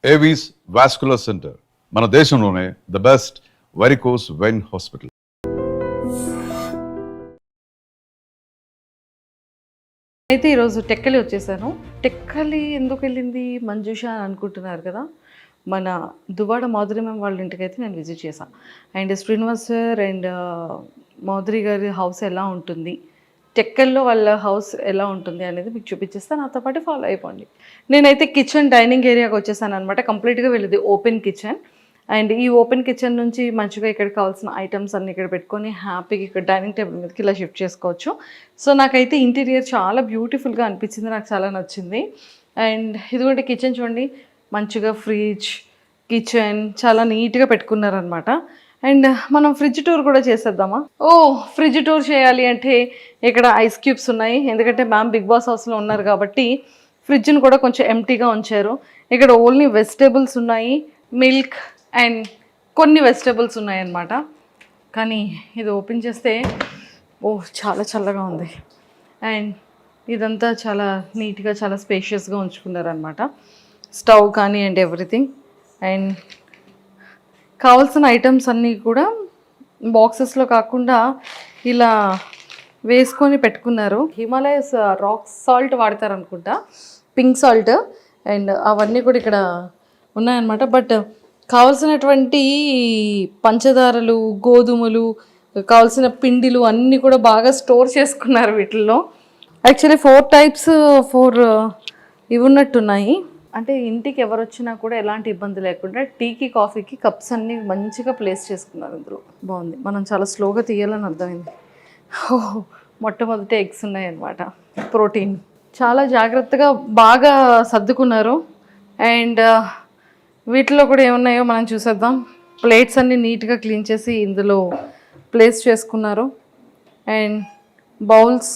Avis vascular centre మన దేశంలోనే the best varicose vein hospital. అయితే ఈరోజు టెక్కలి వచ్చేసాను. టెక్కలి ఎందుకు వెళ్ళింది మంజుష అని అనుకుంటున్నారు కదా. మన దువ్వాడ మాధురి మ్యామ్ వాళ్ళ ఇంటికి అయితే నేను విజిట్ చేశాను. And Srinivas sir and Madhuri గారి హౌస్ ఎలా ఉంటుంది, టెక్కల్లో వాళ్ళ హౌస్ ఎలా ఉంటుంది అనేది మీకు చూపించేస్తాను. నాతో పాటు ఫాలో అయిపోండి. నేనైతే కిచెన్ డైనింగ్ ఏరియాకి వచ్చేసాను అనమాట. కంప్లీట్గా వెళ్ళేది ఓపెన్ కిచెన్. అండ్ ఈ ఓపెన్ కిచెన్ నుంచి మంచిగా ఇక్కడ కావాల్సిన ఐటమ్స్ అన్ని ఇక్కడ పెట్టుకొని హ్యాపీగా ఇక్కడ డైనింగ్ టేబుల్ మీదకి ఇలా షిఫ్ట్ చేసుకోవచ్చు. సో నాకైతే ఇంటీరియర్ చాలా బ్యూటిఫుల్గా అనిపించింది, నాకు చాలా నచ్చింది. అండ్ ఇదిగోండి కిచెన్ చూడండి, మంచిగా ఫ్రిడ్జ్, కిచెన్ చాలా నీట్గా పెట్టుకున్నారనమాట. అండ్ మనం ఫ్రిడ్జ్ టూర్ కూడా చేసేద్దామా? ఫ్రిడ్జ్ టూర్ చేయాలి అంటే ఇక్కడ ఐస్ క్యూబ్స్ ఉన్నాయి, ఎందుకంటే మ్యామ్ బిగ్ బాస్ హౌస్లో ఉన్నారు కాబట్టి ఫ్రిడ్జ్ని కూడా కొంచెం ఎంటీగా ఉంచారు. ఇక్కడ ఓన్లీ వెజిటేబుల్స్ ఉన్నాయి, మిల్క్ అండ్ కొన్ని వెజిటేబుల్స్ ఉన్నాయన్నమాట. కానీ ఇది ఓపెన్ చేస్తే చాలా చల్లగా ఉంది. అండ్ ఇదంతా చాలా నీట్గా చాలా స్పేషియస్గా ఉంచుకున్నారనమాట. స్టవ్ కానీ అండ్ ఎవ్రీథింగ్. అండ్ కావాల్సిన ఐటమ్స్ అన్నీ కూడా బాక్సెస్లో కాకుండా ఇలా వేసుకొని పెట్టుకున్నారు. హిమాలయస్ రాక్ సాల్ట్ వాడతారనుకుంటా, పింక్ సాల్ట్. అండ్ అవన్నీ కూడా ఇక్కడ ఉన్నాయన్నమాట. బట్ కావలసినటువంటి పంచదారలు, గోధుమలు, కావాల్సిన పిండిలు అన్నీ కూడా బాగా స్టోర్ చేసుకున్నారు వీటిల్లో. యాక్చువల్లీ 4 టైప్స్ ఇవి ఉన్నట్టున్నాయి. అంటే ఇంటికి ఎవరు వచ్చినా కూడా ఎలాంటి ఇబ్బంది లేకుండా టీకి కాఫీకి కప్స్ అన్నీ మంచిగా ప్లేస్ చేసుకున్నారు ఇందులో. బాగుంది. మనం చాలా స్లోగా తీయాలని అర్థమైంది. మొట్టమొదటి ఎగ్స్ ఉన్నాయన్నమాట, ప్రోటీన్. చాలా జాగ్రత్తగా బాగా సర్దుకున్నారు. అండ్ వీటిలో కూడా ఏమున్నాయో మనం చూసేద్దాం. ప్లేట్స్ అన్నీ నీట్గా క్లీన్ చేసి ఇందులో ప్లేస్ చేసుకున్నారు. అండ్ బౌల్స్,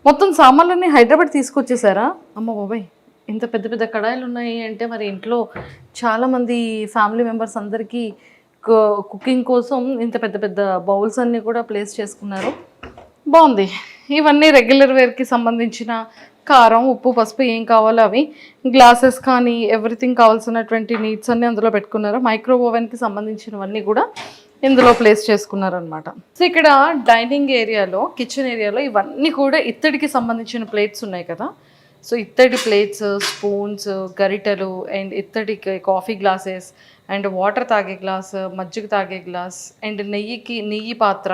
మొత్తం సామాన్లన్నీ హైదరాబాద్ తీసుకొచ్చేసారా? అమ్మ బాబాయ్, ఇంత పెద్ద పెద్ద కడాయిలు ఉన్నాయి అంటే మరి ఇంట్లో చాలామంది ఫ్యామిలీ మెంబర్స్ అందరికీ కుకింగ్ కోసం ఇంత పెద్ద పెద్ద బౌల్స్ అన్నీ కూడా ప్లేస్ చేసుకున్నారు. బాగుంది. ఇవన్నీ రెగ్యులర్ వేర్కి సంబంధించిన కారం, ఉప్పు, పసుపు ఏం కావాలో అవి, గ్లాసెస్ కానీ ఎవ్రీథింగ్ కావాల్సినటువంటి నీడ్స్ అన్నీ అందులో పెట్టుకున్నారు. మైక్రో ఓవెన్కి సంబంధించినవన్నీ కూడా ఇందులో ప్లేస్ చేసుకున్నారనమాట. సో ఇక్కడ డైనింగ్ ఏరియాలో, కిచెన్ ఏరియాలో ఇవన్నీ కూడా ఇత్తడికి సంబంధించిన ప్లేట్స్ ఉన్నాయి కదా. సో ఇత్తడి ప్లేట్స్, స్పూన్స్, గరిటెలు అండ్ ఇత్తడి కాఫీ గ్లాసెస్ అండ్ వాటర్ తాగే గ్లాస్, మజ్జిగ తాగే గ్లాస్ అండ్ నెయ్యి పాత్ర,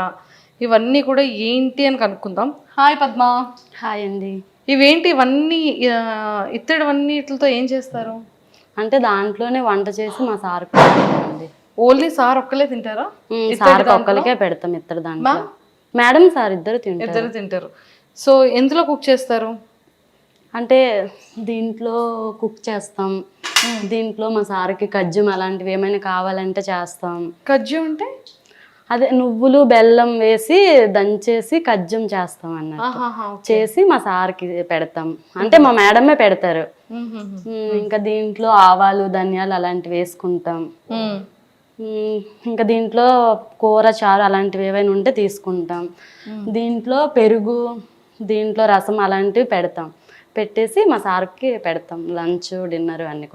ఇవన్నీ కూడా ఏంటి అని కనుక్కుందాం. హాయ్ పద్మ. హాయ్ అండి. ఇవేంటి ఇవన్నీ? ఇత్తడివన్నిటితో ఏం చేస్తారు? అంటే దాంట్లోనే వంట చేసి మా సార్ అండి. ఓన్లీ సార్ ఒక్కలే తింటారా? సార్ ఒక్కరికే పెడతాం ఇత్తడి దాంట్లో. మేడం సార్ ఇద్దరు తింటారు. సో ఎందులో కుక్ చేస్తారు? అంటే దీంట్లో కుక్ చేస్తాం, దీంట్లో మా సార్కి కజ్జం అలాంటివి ఏమైనా కావాలంటే చేస్తాం. కజ్జం అంటే అదే నువ్వులు బెల్లం వేసి దంచేసి కజ్జం చేస్తాం అన్నట్టు చేసి మా సార్కి పెడతాం. అంటే మా మేడమే పెడతారు. ఇంకా దీంట్లో ఆవాలు, ధనియాలు అలాంటివి వేసుకుంటాం. ఇంకా దీంట్లో కూర, చారు అలాంటివి ఏవైనా ఉంటే తీసుకుంటాం. దీంట్లో పెరుగు, దీంట్లో రసం అలాంటివి పెడతాం. పెట్టేసి మా సార్కి పెడతాం. లంచ్, డిన్నర్ అన్నీ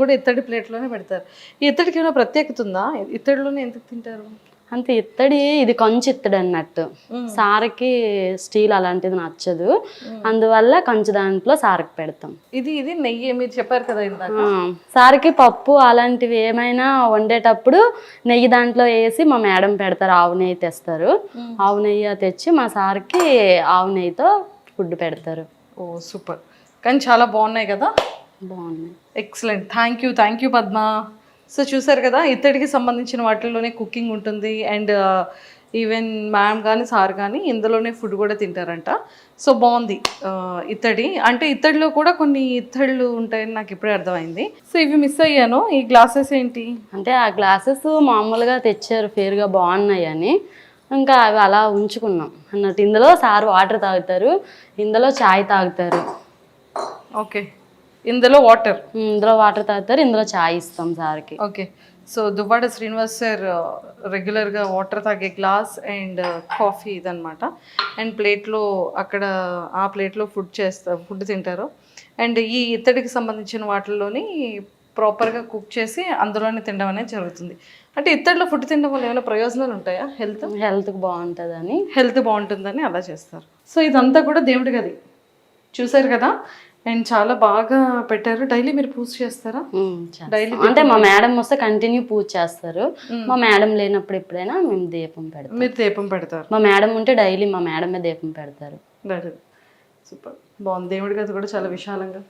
కూడా ఇత్తడి ప్లేట్లోనే పెడతారు. ఈ ఇత్తడికి ఏమైనా ప్రత్యేకత ఉందా? ఇత్తడిలోనే ఎందుకు తింటారు? అంతే, ఇత్తడి ఇది కంచు ఇత్తడి అన్నట్టు. సార్కి స్టీల్ అలాంటిది నచ్చదు, అందువల్ల కంచు దాంట్లో సార్కి పెడతాం. ఇది నెయ్యి మీరు చెప్పారు కదా ఇందాక. సార్కి పప్పు అలాంటివి ఏమైనా వండేటప్పుడు నెయ్యి దాంట్లో వేసి మా మేడం పెడతారు. ఆవు నెయ్యి తెస్తారు, ఆవు నెయ్యి తెచ్చి మా సార్కి ఆవు నెయ్యితో ఫుడ్ పెడతారు. ఓ సూపర్. కానీ చాలా బాగున్నాయి కదా. బాగున్నాయి. Excellent. Thank you Padma. So చూసారు కదా, ఇత్తడికి సంబంధించిన వాటిల్లోనే కుకింగ్ ఉంటుంది. అండ్ ఈవెన్ మ్యామ్ కానీ సార్ కానీ ఇందులోనే ఫుడ్ కూడా తింటారంట. సో బాగుంది. ఇత్తడి అంటే ఇత్తడిలో కూడా కొన్ని ఇత్తళ్ళు ఉంటాయని నాకు ఇప్పుడే అర్థమైంది. సో ఇవి మిస్ అయ్యాను. ఈ గ్లాసెస్ ఏంటి అంటే ఆ గ్లాసెస్ మామూలుగా తెచ్చారు, ఫేర్గా బాగున్నాయి అని, ఇంకా అవి అలా ఉంచుకున్నాం అన్నట్టు. ఇందులో సార్ వాటర్ తాగుతారు, ఇందులో చాయ్ తాగుతారు. ఓకే, ఇందులో వాటర్ తాగుతారు, ఇందులో చాయ్ ఇస్తాం సార్కి. Okay. So Duvvada Srinivas sir రెగ్యులర్గా వాటర్ తాగే గ్లాస్ అండ్ కాఫీ ఇదనమాట. అండ్ ప్లేట్లో అక్కడ ఆ ప్లేట్లో ఫుడ్ తింటారు. అండ్ ఈ ఇత్తడికి సంబంధించిన వాటిల్లోని ప్రాపర్గా కుక్ చేసి అందులోనే తినడం అనేది జరుగుతుంది. అంటే ఇత్తడిలో ఫుడ్ తినడం వల్ల ఏమైనా ప్రయోజనాలు ఉంటాయా? హెల్త్కి బాగుంటుందని. హెల్త్ బాగుంటుందని అలా చేస్తారు. సో ఇదంతా కూడా దేవుడి గది చూసారు కదా, అండ్ చాలా బాగా పెట్టారు. డైలీ మీరు పూజ చేస్తారా? డైలీ అంటే మా మేడం వస్తే కంటిన్యూ పూజ చేస్తారు. మా మేడం లేనప్పుడు ఎప్పుడైనా మేము దీపం పెడతాం. మీరు దీపం పెడతారు? మా మేడం ఉంటే డైలీ మా మేడమే దీపం పెడతారు. సూపర్, బాగుంది. దేవుడి గది కూడా చాలా విశాలంగా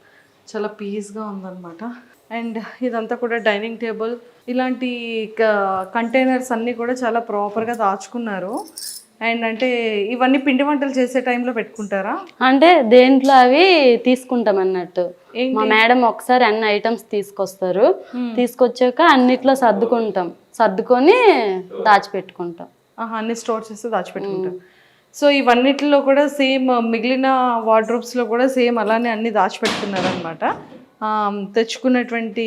చాలా పీస్గా ఉందన్నమాట. అండ్ ఇదంతా కూడా డైనింగ్ టేబుల్, ఇలాంటి కంటైనర్స్ అన్నీ కూడా చాలా ప్రాపర్గా దాచుకున్నారు. అండ్ అంటే ఇవన్నీ పిండి వంటలు చేసే టైంలో పెట్టుకుంటారా? అంటే దేంట్లో అవి తీసుకుంటాం అన్నట్టు. మా మేడం ఒకసారి అన్ని ఐటమ్స్ తీసుకొస్తారు, తీసుకొచ్చాక అన్నిట్లో సర్దుకొని దాచిపెట్టుకుంటాం. అన్ని స్టోర్ చేసి దాచిపెట్టుకుంటాం. సో ఇవన్నిటిలో కూడా సేమ్ మిగిలిన వార్డ్రోబ్స్లో కూడా సేమ్ అలానే అన్ని దాచిపెట్టుకున్నారు అనమాట. తెచ్చుకున్నటువంటి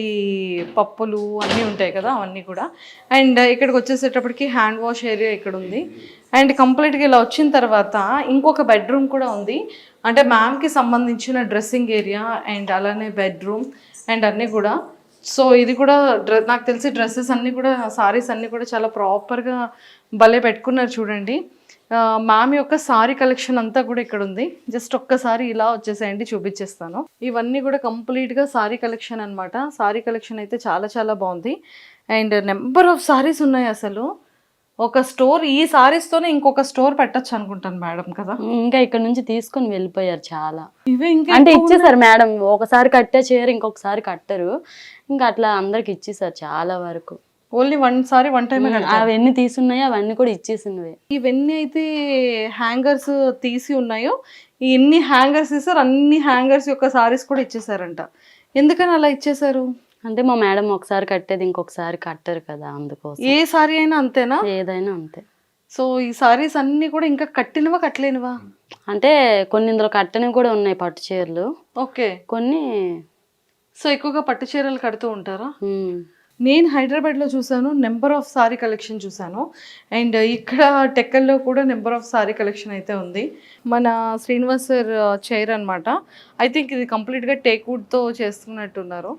పప్పులు అన్నీ ఉంటాయి కదా, అవన్నీ కూడా. అండ్ ఇక్కడికి వచ్చేసేటప్పటికి హ్యాండ్ వాష్ ఏరియా ఇక్కడ ఉంది. అండ్ కంప్లీట్గా ఇలా వచ్చిన తర్వాత ఇంకొక బెడ్రూమ్ కూడా ఉంది. అంటే మ్యామ్కి సంబంధించిన డ్రెస్సింగ్ ఏరియా అండ్ అలానే బెడ్రూమ్ అండ్ అన్నీ కూడా. సో ఇది కూడా నాకు తెలిసి డ్రెస్సెస్ అన్నీ కూడా, సారీస్ అన్నీ కూడా చాలా ప్రాపర్గా భలే పెట్టుకున్నారు చూడండి. మ్యామ్ యొక్క సారీ కలెక్షన్ అంతా కూడా ఇక్కడ ఉంది. జస్ట్ ఒక్కసారి ఇలా వచ్చేసేయండి, చూపించేస్తాను. ఇవన్నీ కూడా కంప్లీట్గా సారీ కలెక్షన్ అనమాట. సారీ కలెక్షన్ అయితే చాలా చాలా బాగుంది. అండ్ నెంబర్ ఆఫ్ సారీస్ ఉన్నాయి. అసలు ఒక స్టోర్, ఈ సారీస్తోనే ఇంకొక స్టోర్ పెట్టచ్చు అనుకుంటాను మేడం కదా. ఇంకా ఇక్కడ నుంచి తీసుకొని వెళ్ళిపోయారు చాలా. ఇవే ఇంకా అంటే ఇచ్చేసారు మేడం. ఒకసారి కట్టే చీర ఇంకొకసారి కట్టరు, ఇంకా అట్లా అందరికి ఇచ్చేసారు చాలా వరకు. ఓన్లీ వన్ టైం అవన్నీ తీసున్నాయో అవన్నీ కూడా ఇచ్చేసినవి. ఇవన్నీ అయితే హ్యాంగర్స్ తీసి ఉన్నాయో, ఎన్ని హ్యాంగర్స్ ఇస్తారు అన్ని హ్యాంగర్స్ యొక్క సారీస్ కూడా ఇచ్చేసారంట. ఎందుకని అలా ఇచ్చేసారు? అంటే మా మేడం ఒకసారి కట్టేది ఇంకొకసారి కట్టరు కదా, అందుకోసం. ఏ సారీ అయినా అంతేనా? ఏదైనా అంతే. సో ఈ సారీస్ అన్ని కూడా ఇంకా కట్టినవా కట్టలేనివా? అంటే కొన్ని ఇందులో కట్టనివి కూడా ఉన్నాయి, పట్టు చీరలు. ఓకే, కొన్ని. సో ఎక్కువగా పట్టు చీరలు కడుతూ ఉంటారా? నేను హైదరాబాద్లో చూసాను, నెంబర్ ఆఫ్ సారీ కలెక్షన్ చూసాను. అండ్ ఇక్కడ టెక్కల్లో కూడా నెంబర్ ఆఫ్ సారీ కలెక్షన్ అయితే ఉంది. మన శ్రీనివాస్ సార్ చైర్ అనమాట. ఐ థింక్ ఇది కంప్లీట్గా టేక్ వుడ్తో చేస్తున్నట్టున్నారు.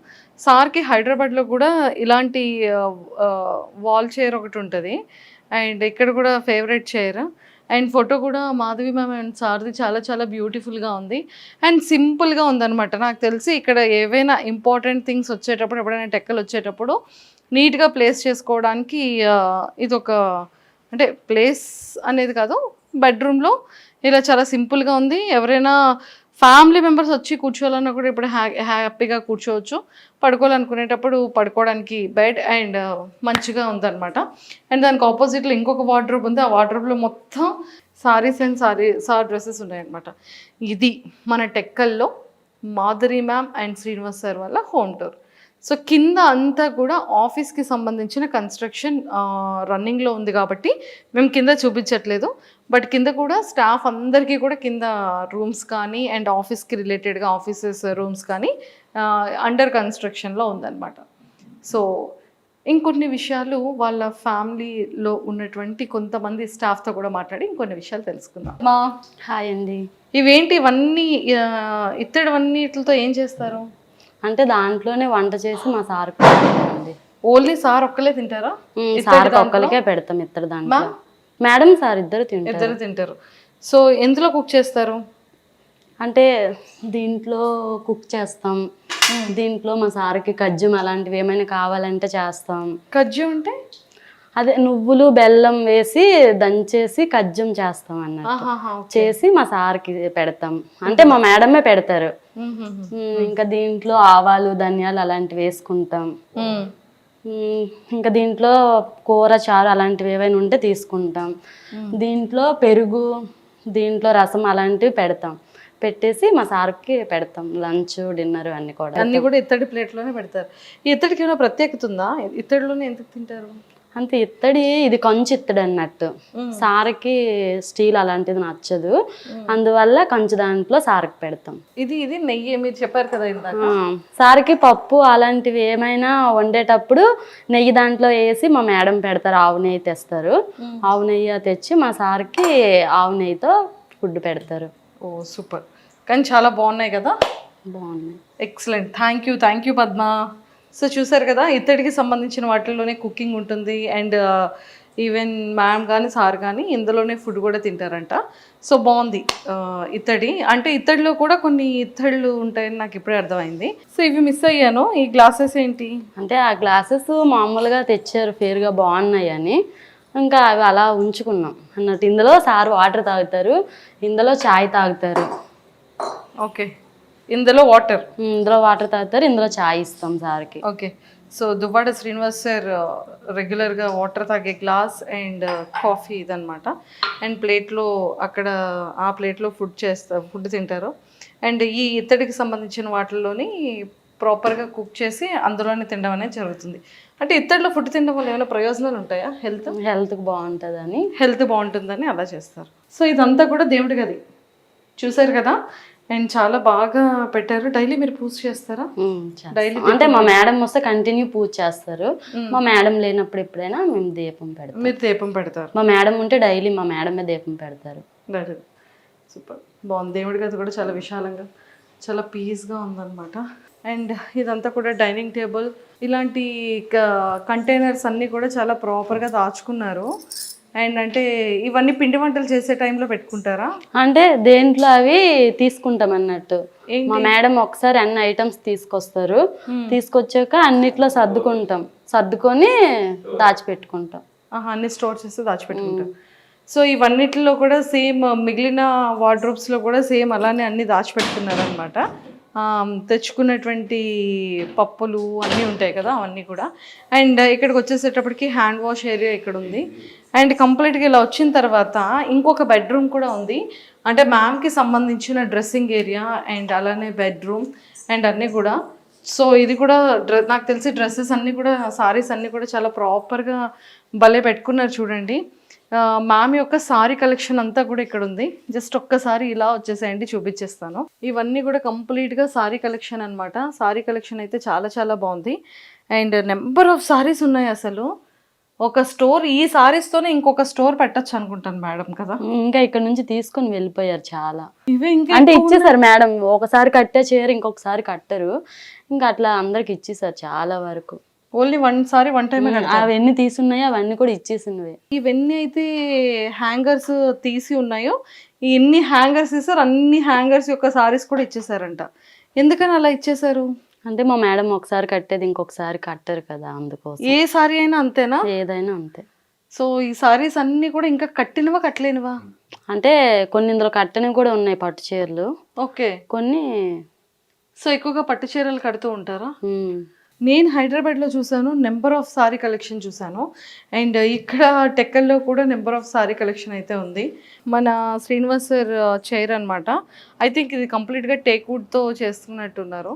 సార్కి హైదరాబాద్లో కూడా ఇలాంటి వాల్ చైర్ ఒకటి ఉంటుంది. అండ్ ఇక్కడ కూడా ఫేవరెట్ చైర్. అండ్ ఫోటో కూడా మాధవి మ్యామ్ అండ్ సార్ది చాలా చాలా బ్యూటిఫుల్గా ఉంది. అండ్ సింపుల్గా ఉందన్నమాట. నాకు తెలిసి ఇక్కడ ఏవైనా ఇంపార్టెంట్ థింగ్స్ వచ్చేటప్పుడు, ఎప్పుడైనా టెక్కలు వచ్చేటప్పుడు నీట్గా ప్లేస్ చేసుకోవడానికి ఇది ఒక, అంటే ప్లేస్ అనేది కాదు, బెడ్రూమ్లో ఇలా చాలా సింపుల్గా ఉంది. ఎవరైనా ఫ్యామిలీ మెంబర్స్ వచ్చి కూర్చోవాలన్నా కూడా ఇప్పుడు హ్యాపీగా కూర్చోవచ్చు. పడుకోవాలనుకునేటప్పుడు పడుకోవడానికి బెడ్ అండ్ మంచిగా ఉందన్నమాట. అండ్ దానికి ఆపోజిట్లో ఇంకొక వార్డ్రోబ్ ఉంది. ఆ వార్డ్రోబ్లో మొత్తం సారీస్ అండ్ సార్ డ్రెస్సెస్ ఉన్నాయన్నమాట. ఇది మన టెక్కల్లో Madhuri ma'am and Srinivas sir వల్ల హోమ్ టూర్. సో కింద అంతా కూడా ఆఫీస్కి సంబంధించిన కన్స్ట్రక్షన్ రన్నింగ్లో ఉంది కాబట్టి మేము కింద చూపించట్లేదు. బట్ కింద కూడా స్టాఫ్ అందరికీ కూడా కింద రూమ్స్ కానీ అండ్ ఆఫీస్కి రిలేటెడ్గా ఆఫీసెస్ రూమ్స్ కానీ అండర్ కన్స్ట్రక్షన్లో ఉందన్నమాట. సో ఇంకొన్ని విషయాలు వాళ్ళ ఫ్యామిలీలో ఉన్నటువంటి కొంతమంది స్టాఫ్తో కూడా మాట్లాడి ఇంకొన్ని విషయాలు తెలుసుకుందాం. మా హాయ్ అండి. ఇవేంటి ఇవన్నీ ఇత్తడివన్నిటితో ఏం చేస్తారు? అంటే దాంట్లోనే వంట చేసి మా సార్ అండి. ఓన్లీ సార్ ఒక్కలే తింటారా? సార్ ఒక్కరికే పెడతాం ఇద్దరు దాంట్లో. మేడం సార్ ఇద్దరు తింటారు. సో ఎందులో కుక్ చేస్తారు? అంటే దీంట్లో కుక్ చేస్తాం, దీంట్లో మా సార్కి కజ్జం అలాంటివి ఏమైనా కావాలంటే చేస్తాం. కజ్జం అంటే అదే నువ్వులు బెల్లం వేసి దంచేసి కజ్జం చేస్తాం అన్నట్టు. చేసి మా సార్కి పెడతాం. అంటే మా మేడమే పెడతారు. ఇంకా దీంట్లో ఆవాలు ధనియాలు అలాంటివి వేసుకుంటాం. ఇంకా దీంట్లో కూర చారు అలాంటివి ఏవైనా ఉంటే తీసుకుంటాం. దీంట్లో పెరుగు, దీంట్లో రసం అలాంటివి పెడతాం. పెట్టేసి మా సార్కి పెడతాం. లంచ్ డిన్నర్ అన్నీ కూడా ఇత్తడి ప్లేట్లోనే పెడతారు. ఈ ఇత్తడికి ఏమైనా ప్రత్యేకత ఉందా? ఇత్తడిలోనే ఎందుకు తింటారు? అంతే, ఇత్తడి ఇది కంచు ఇత్తడి అన్నట్టు. సార్కి స్టీల్ అలాంటిది నచ్చదు, అందువల్ల కంచు దాంట్లో సార్కి పెడతాం. ఇది నెయ్యి మీరు చెప్పారు కదా ఇందాక. సార్కి పప్పు అలాంటివి ఏమైనా వండేటప్పుడు నెయ్యి దాంట్లో వేసి మా మేడం పెడతారు. ఆవు నెయ్యి తెస్తారు. ఆవు నెయ్యి తెచ్చి మా సార్కి ఆవు నెయ్యితో ఫుడ్ పెడతారు. ఓ సూపర్. కానీ చాలా బాగున్నాయి కదా. బాగున్నాయి. Excellent. Thank you Padma. So చూసారు కదా, ఇత్తడికి సంబంధించిన వాటిల్లోనే కుకింగ్ ఉంటుంది. అండ్ ఈవెన్ మ్యామ్ కానీ సార్ కానీ ఇందులోనే ఫుడ్ కూడా తింటారంట. సో బాగుంది. ఇత్తడి అంటే ఇత్తడిలో కూడా కొన్ని ఇత్తళ్ళు ఉంటాయని నాకు ఇప్పుడే అర్థమైంది. సో ఇవి మిస్ అయ్యాను. ఈ గ్లాసెస్ ఏంటి అంటే ఆ గ్లాసెస్ మామూలుగా తెచ్చారు ఫేర్గా బాగున్నాయి అని, ఇంకా అవి అలా ఉంచుకున్నాం అన్నట్టు. ఇందులో సార్ వాటర్ తాగుతారు, ఇందులో చాయ్ తాగుతారు. ఓకే, ఇందులో వాటర్ తాగుతారు, ఇందులో చాయ్ ఇస్తాం సార్కి. Okay, so Duvvada Srinivas sir రెగ్యులర్గా వాటర్ తాగే గ్లాస్ అండ్ కాఫీ ఇదనమాట. అండ్ ప్లేట్లో అక్కడ ఆ ప్లేట్లో ఫుడ్ తింటారు. అండ్ ఈ ఇత్తడికి సంబంధించిన వాటిల్లోని ప్రాపర్గా కుక్ చేసి అందులోనే తినడం అనేది జరుగుతుంది. అంటే ఇత్తడిలో ఫుడ్ తినడం వల్ల ఏమైనా ప్రయోజనాలు ఉంటాయా? హెల్త్కి బాగుంటుందని, హెల్త్ బాగుంటుందని అలా చేస్తారు. సో ఇదంతా కూడా దేవుడి గది చూసారు కదా, అండ్ చాలా బాగా పెట్టారు. డైలీ మీరు పూజ చేస్తారా? డైలీ అంటే మా మేడం వస్తే కంటిన్యూ పూజ చేస్తారు. మా మేడం లేనప్పుడు ఎప్పుడైనా మేము దీపం పెడతాం. మీరు దీపం పెడతారు? మా మేడం ఉంటే డైలీ మా మేడమే దీపం పెడతారు. సూపర్, బాగుంది. దేవుడి గది కూడా చాలా విశాలంగా చాలా పీస్గా ఉందన్నమాట. అండ్ ఇదంతా కూడా డైనింగ్ టేబుల్, ఇలాంటి కంటైనర్స్ అన్నీ కూడా చాలా ప్రాపర్గా దాచుకున్నారు. అండ్ అంటే ఇవన్నీ పిండి వంటలు చేసే టైంలో పెట్టుకుంటారా? అంటే దేంట్లో అవి తీసుకుంటాం అన్నట్టు. మా మేడం ఒకసారి అన్ని ఐటమ్స్ తీసుకొస్తారు, తీసుకొచ్చాక అన్నిట్లో సర్దుకొని దాచిపెట్టుకుంటాం. అన్ని స్టోర్ చేసి దాచిపెట్టుకుంటాం. సో ఇవన్నిటిలో కూడా సేమ్ మిగిలిన వార్డ్రోబ్స్లో కూడా సేమ్ అలానే అన్ని దాచిపెట్టుకున్నారు అనమాట. తెచ్చుకున్నటువంటి పప్పులు అన్నీ ఉంటాయి కదా, అవన్నీ కూడా. అండ్ ఇక్కడికి వచ్చేసేటప్పటికి హ్యాండ్ వాష్ ఏరియా ఇక్కడ ఉంది. అండ్ కంప్లీట్గా ఇలా వచ్చిన తర్వాత ఇంకొక బెడ్రూమ్ కూడా ఉంది. అంటే మ్యామ్కి సంబంధించిన డ్రెస్సింగ్ ఏరియా అండ్ అలానే బెడ్రూమ్ అండ్ అన్నీ కూడా. సో ఇది కూడా నాకు తెలిసి డ్రెస్సెస్ అన్నీ కూడా, సారీస్ అన్నీ కూడా చాలా ప్రాపర్గా భలే పెట్టుకున్నారు చూడండి. మ్యామ్ యొక్క సారీ కలెక్షన్ అంతా కూడా ఇక్కడ ఉంది. జస్ట్ ఒక్కసారి ఇలా వచ్చేసేయండి, చూపించేస్తాను. ఇవన్నీ కూడా కంప్లీట్గా సారీ కలెక్షన్ అనమాట. సారీ కలెక్షన్ అయితే చాలా చాలా బాగుంది. అండ్ నెంబర్ ఆఫ్ సారీస్ ఉన్నాయి. అసలు ఒక స్టోర్, ఈ సారీస్తోనే ఇంకొక స్టోర్ పెట్టచ్చు అనుకుంటాను మేడం కదా. ఇంకా ఇక్కడ నుంచి తీసుకొని వెళ్ళిపోయారు చాలా. ఇవే ఇంకా అంటే ఇచ్చేసారు మేడం, ఒకసారి కట్టే చీర ఇంకొకసారి కట్టరు, ఇంకా అట్లా అందరికి ఇచ్చేసారు చాలా వరకు. ఓన్లీ వన్ టైం అవన్నీ తీసున్నాయో అవన్నీ కూడా ఇచ్చేసినవి. ఇవన్నీ అయితే హ్యాంగర్స్ తీసి ఉన్నాయో, ఎన్ని హ్యాంగర్స్ ఇస్తారు అన్ని హ్యాంగర్స్ యొక్క సారీస్ కూడా ఇచ్చేసారంట. ఎందుకని అలా ఇచ్చేసారు? అంటే మా మేడం ఒకసారి కట్టేది ఇంకొకసారి కట్టరు కదా, అందుకోసం. ఏ సారీ అయినా అంతేనా? ఏదైనా అంతే. సో ఈ సారీస్ అన్ని కూడా ఇంకా కట్టినవా కట్టలేనివా? అంటే కొన్ని ఇందులో కట్టనివి కూడా ఉన్నాయి, పట్టు చీరలు. ఓకే, కొన్ని. సో ఎక్కువగా పట్టు చీరలు కడుతూ ఉంటారా? నేను హైదరాబాద్లో చూసాను, నెంబర్ ఆఫ్ సారీ కలెక్షన్ చూసాను. అండ్ ఇక్కడ టెక్కల్లో కూడా నెంబర్ ఆఫ్ సారీ కలెక్షన్ అయితే ఉంది. మన శ్రీనివాస్ సార్ చైర్ అనమాట. ఐ థింక్ ఇది కంప్లీట్గా టేక్ వుడ్తో చేస్తున్నట్టున్నారు.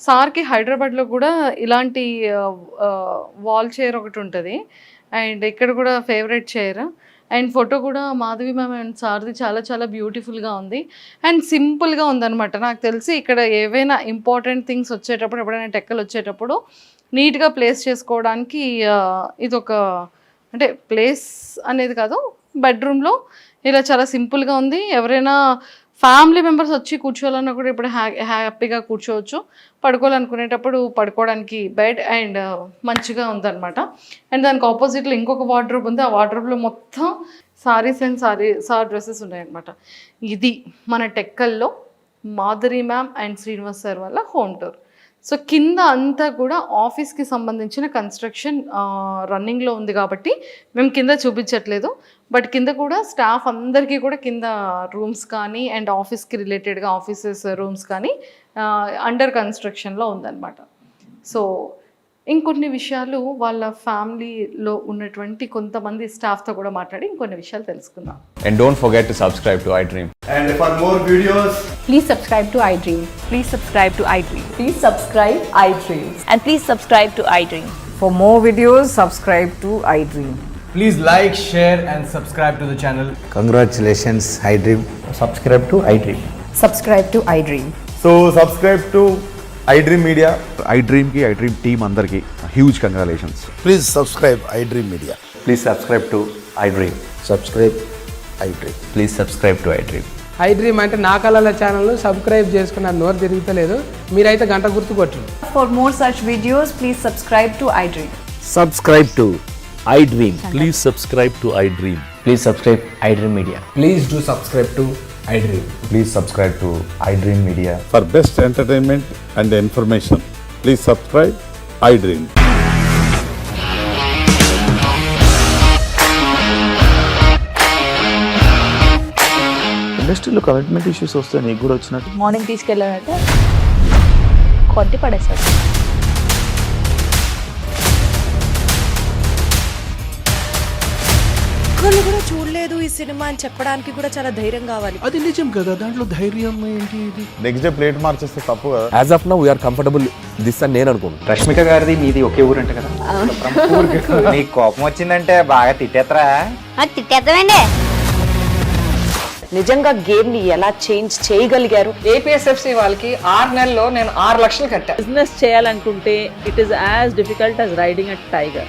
సార్కి హైదరాబాద్లో కూడా ఇలాంటి వాల్ చైర్ ఒకటి ఉంటుంది. అండ్ ఇక్కడ కూడా ఫేవరెట్ చైర్. అండ్ ఫోటో కూడా మాధవి మ్యామ్ అండ్ సార్ది చాలా చాలా బ్యూటిఫుల్గా ఉంది. అండ్ సింపుల్గా ఉందన్నమాట. నాకు తెలిసి ఇక్కడ ఏవైనా ఇంపార్టెంట్ థింగ్స్ వచ్చేటప్పుడు, ఎప్పుడైనా టెక్కలు వచ్చేటప్పుడు నీట్గా ప్లేస్ చేసుకోవడానికి ఇది ఒక, అంటే ప్లేస్ అనేది కాదు, బెడ్రూమ్లో ఇలా చాలా సింపుల్గా ఉంది. ఎవరైనా ఫ్యామిలీ మెంబర్స్ వచ్చి కూర్చోవాలన్నా కూడా ఇప్పుడు హ్యాపీగా కూర్చోవచ్చు. పడుకోవాలనుకునేటప్పుడు పడుకోవడానికి బెడ్ అండ్ మంచిగా ఉందన్నమాట. అండ్ దానికి ఆపోజిట్లో ఇంకొక వార్డ్రోబ్ ఉంది. ఆ వార్డ్రోబ్లో మొత్తం సారీస్ అండ్ సార్ డ్రెస్సెస్ ఉన్నాయన్నమాట. ఇది మన టెక్కల్లో Madhuri ma'am and Srinivas sir వల్ల హోమ్ టూర్. సో కింద అంతా కూడా ఆఫీస్కి సంబంధించిన కన్స్ట్రక్షన్ రన్నింగ్లో ఉంది కాబట్టి మేము కింద చూపించట్లేదు. బట్ కింద కూడా స్టాఫ్ అందరికీ కూడా కింద రూమ్స్ కానీ అండ్ ఆఫీస్కి రిలేటెడ్గా ఆఫీసెస్ రూమ్స్ కానీ అండర్ కన్స్ట్రక్షన్లో ఉందన్నమాట. సో ఇంకొన్ని విషయాలు వాళ్ళ ఫ్యామిలీలో ఉన్నటువంటి కొంతమంది స్టాఫ్తో కూడా మాట్లాడి ఇంకొన్ని విషయాలు తెలుసుకుందాం. And don't forget to subscribe to iDream. And for more videos, please subscribe to iDream. Please subscribe to iDream. Please subscribe iDream. And please subscribe to iDream. For more videos, subscribe to iDream. please like, share and subscribe to the channel. Congratulations, iDream. Subscribe to iDream. Subscribe to iDream. So subscribe to iDream Media. iDream team అందరికి huge congratulations. Please subscribe iDream Media. Please subscribe to iDream. Subscribe iDream. Please subscribe to iDream. I dream అంటే నా కళల channel subscribe చేసుకున్న నోరు తిరుగుతలేదు. మీరైతే గంట గుర్తు కొట్టండి. For more such videos, please subscribe to iDream. Subscribe to iDream. Please subscribe to iDream. Please subscribe iDream Media. Please do subscribe to iDream. Please subscribe to iDream Media. For best entertainment and information, please subscribe iDream. ఇండస్ట్రీలో commitment issues వస్తే నీకు కూడా వచ్చినట్టు morning తీసుకెళ్ళాలంటే కొట్టి పడేస్తాడు. ఒక్కళ్ళు కూడా చూడలేదు ఈ సినిమా అని చెప్పడానికి కూడా చాలా ధైర్యం కావాలి. అది నిజం కదా, దాంట్లో ధైర్యం ఏంటి? ఇది నెక్స్ట్ డే ప్లేట్ మార్చేస్తే తప్పు కదా. As of now, we are comfortable this అని నేను అనుకుంటున్నాను. రష్మిక గారిది మీది ఒకే ఊరు అంట కదా. నీకు కోపం వచ్చిందంటే బాగా తిట్టేత్తరా? తిట్టేద్దామండి. నిజంగా గేమ్ ని ఎలా చేంజ్ చేయగలిగారు? ఏపీఎస్ఎఫ్సి వాళ్ళకి 6 నెలల్లో నేను 6 లక్షలు కట్టా. బిజినెస్ చేయాలనుకుంటే it is as difficult as riding a tiger.